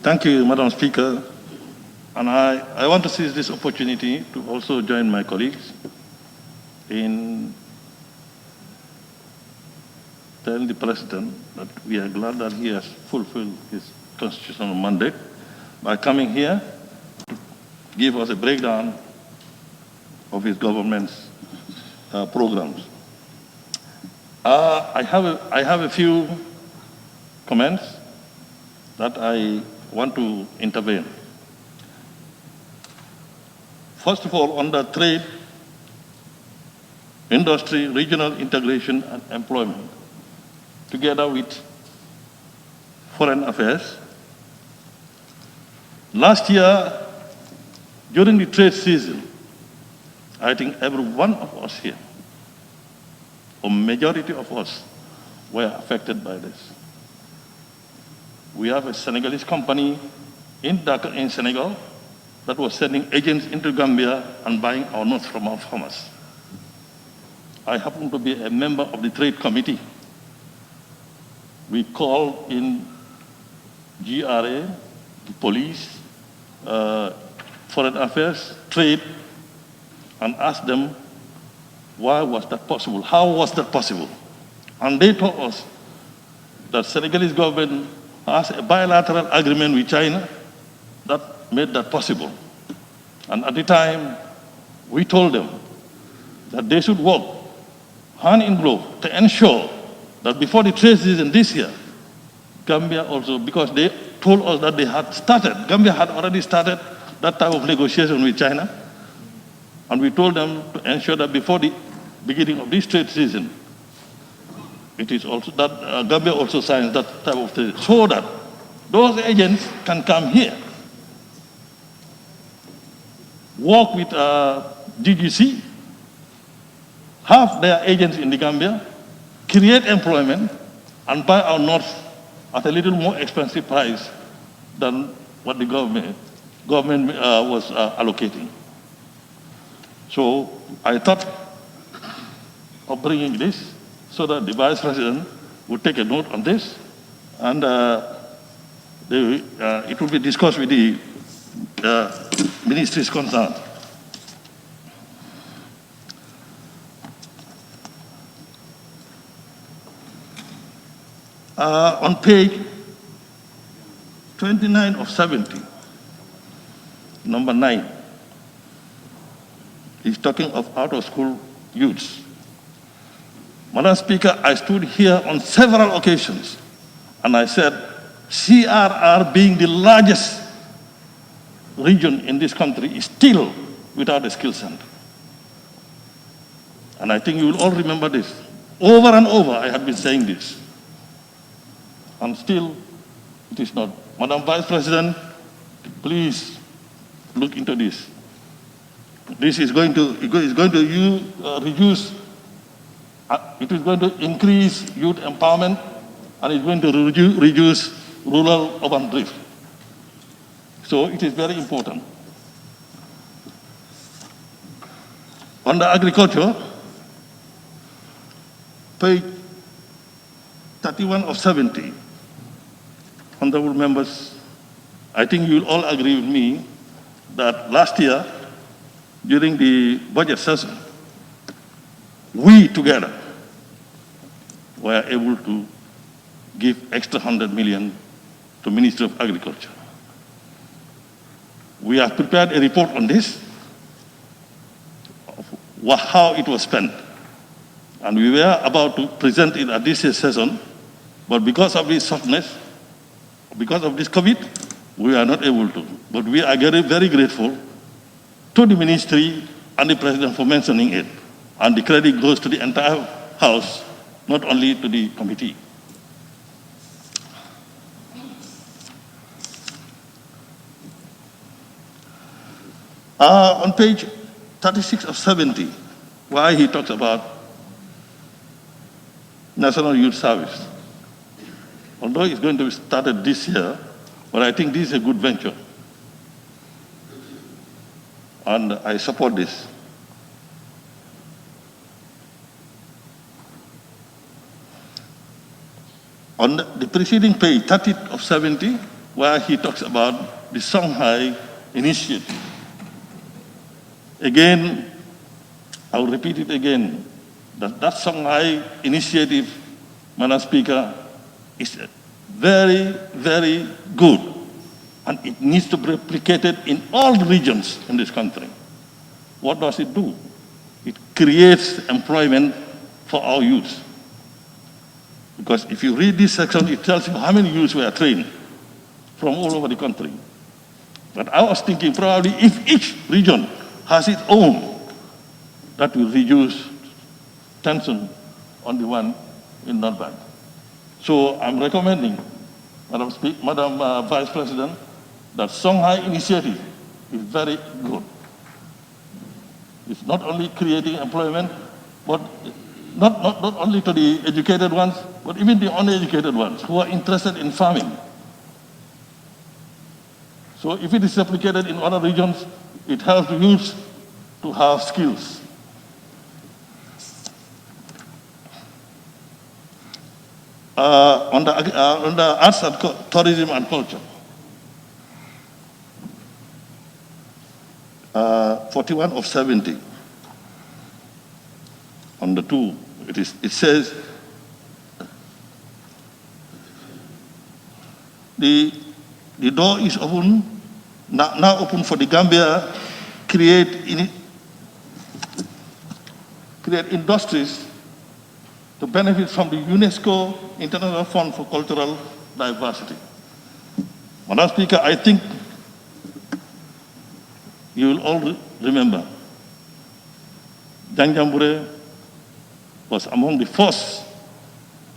Thank you, Madam Speaker. And I want to seize this opportunity to also join my colleagues in telling the President that we are glad that he has fulfilled his constitutional mandate by coming here to give us a breakdown of his government's programs. I have a few comments that I want to intervene. First of all, on the trade, industry, regional integration, and employment, together with foreign affairs. Last year, during the trade season, I think every one of us here, or majority of us, were affected by this. We have a Senegalese company in Dakar, in Senegal, that was sending agents into Gambia and buying our nuts from our farmers. I happen to be a member of the trade committee. We called in GRA, the police, foreign affairs, trade, and asked them, why was that possible? How was that possible? And they told us that Senegalese government has a bilateral agreement with China that made that possible. And at the time, we told them that they should work hand in glove to ensure that before the trade season this year, Gambia also, because they told us that they had started, Gambia had already started that type of negotiation with China, and we told them to ensure that before the beginning of this trade season, it is also that Gambia also signs that type of trade, so that those agents can come here, work with DGC, have their agents in the Gambia, create employment, and buy our nuts at a little more expensive price than what the government was allocating. So I thought of bringing this so that the Vice President would take a note on this, and it will be discussed with the ministries concerned. On page 29 of 70, number 9, he's talking of out-of-school youths. Madam Speaker, I stood here on several occasions and I said, CRR being the largest region in this country is still without a skill center. And I think you will all remember this. Over and over I have been saying this. And still, it is not. Madam Vice President, please look into this. This is going to reduce, it is going to increase youth empowerment, and it's going to reduce rural-urban drift. So it is very important. On the agriculture, page 31 of 70, honorable members, I think you will all agree with me that last year, during the budget session, we together were able to give extra 100 million to Ministry of Agriculture. We have prepared a report on this, of how it was spent. And we were about to present it at this session, but because of this softness, because of this COVID, we are not able to. But we are very, very grateful to the ministry and the president for mentioning it. And the credit goes to the entire House, not only to the committee. On page 36 of 70, why he talks about National Youth Service. Although it's going to be started this year, but I think this is a good venture. And I support this. On the preceding page, 30 of 70, where he talks about the Shanghai Initiative. Again, I will repeat it again, that Shanghai Initiative, Madam Speaker, is very, very good, and it needs to be replicated in all regions in this country. What does it do? It creates employment for our youth. Because if you read this section, it tells you how many youths were trained from all over the country. But I was thinking probably if each region has its own, that will reduce tension on the one in North Bank. So I'm recommending, Madam Vice President, that Shanghai Initiative is very good. It's not only creating employment, but not only to the educated ones, but even the uneducated ones who are interested in farming. So if it is replicated in other regions, it helps the youth to have skills. On the arts and tourism and culture, 41 of 70. On the 2, it says the door is open, now open for the Gambia, create industries to benefit from the UNESCO International Fund for Cultural Diversity. Madam Speaker, I think you will all remember Janjanbureh was among the first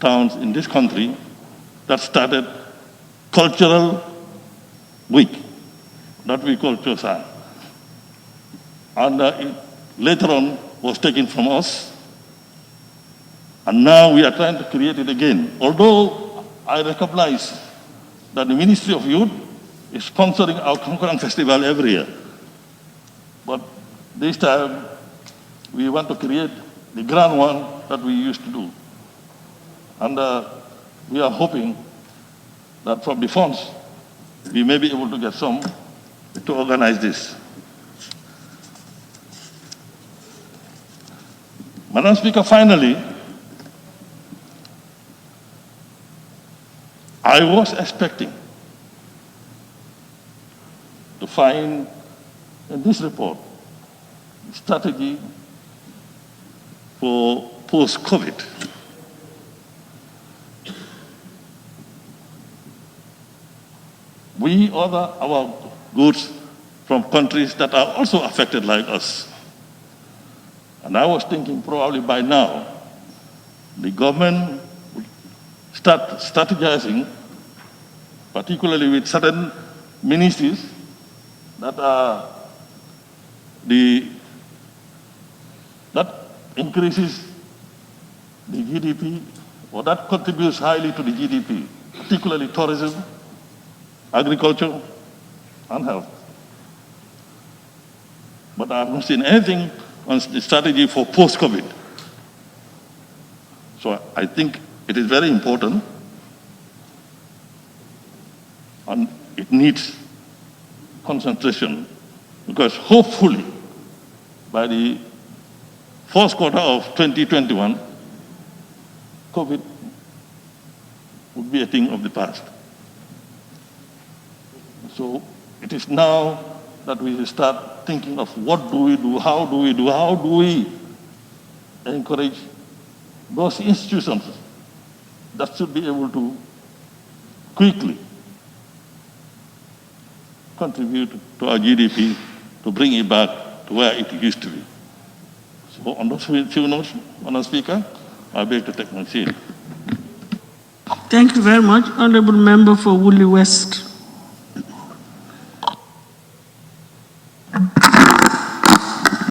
towns in this country that started cultural week, that we call Chosan. And later on was taken from us. And now we are trying to create it again. Although I recognize that the Ministry of Youth is sponsoring our Konkurang Festival every year. But this time, we want to create the grand one that we used to do. And we are hoping that from the funds, we may be able to get some to organize this. Madam Speaker, finally, I was expecting to find in this report strategy for post-COVID. We order our goods from countries that are also affected like us. And I was thinking probably by now, the government would start strategizing, particularly with certain ministries that are that increases the GDP, or that contributes highly to the GDP, particularly tourism, agriculture, and health. But I haven't seen anything on the strategy for post-COVID. So I think it is very important, and it needs concentration, because hopefully by the first quarter of 2021, COVID would be a thing of the past. So it is now that we start thinking of what do we do, how do we encourage those institutions that should be able to quickly contribute to our GDP to bring it back to where it used to be. So on those few notes, Madam Speaker, I beg to take my seat. Thank you very much. Honorable Member for Woolly West.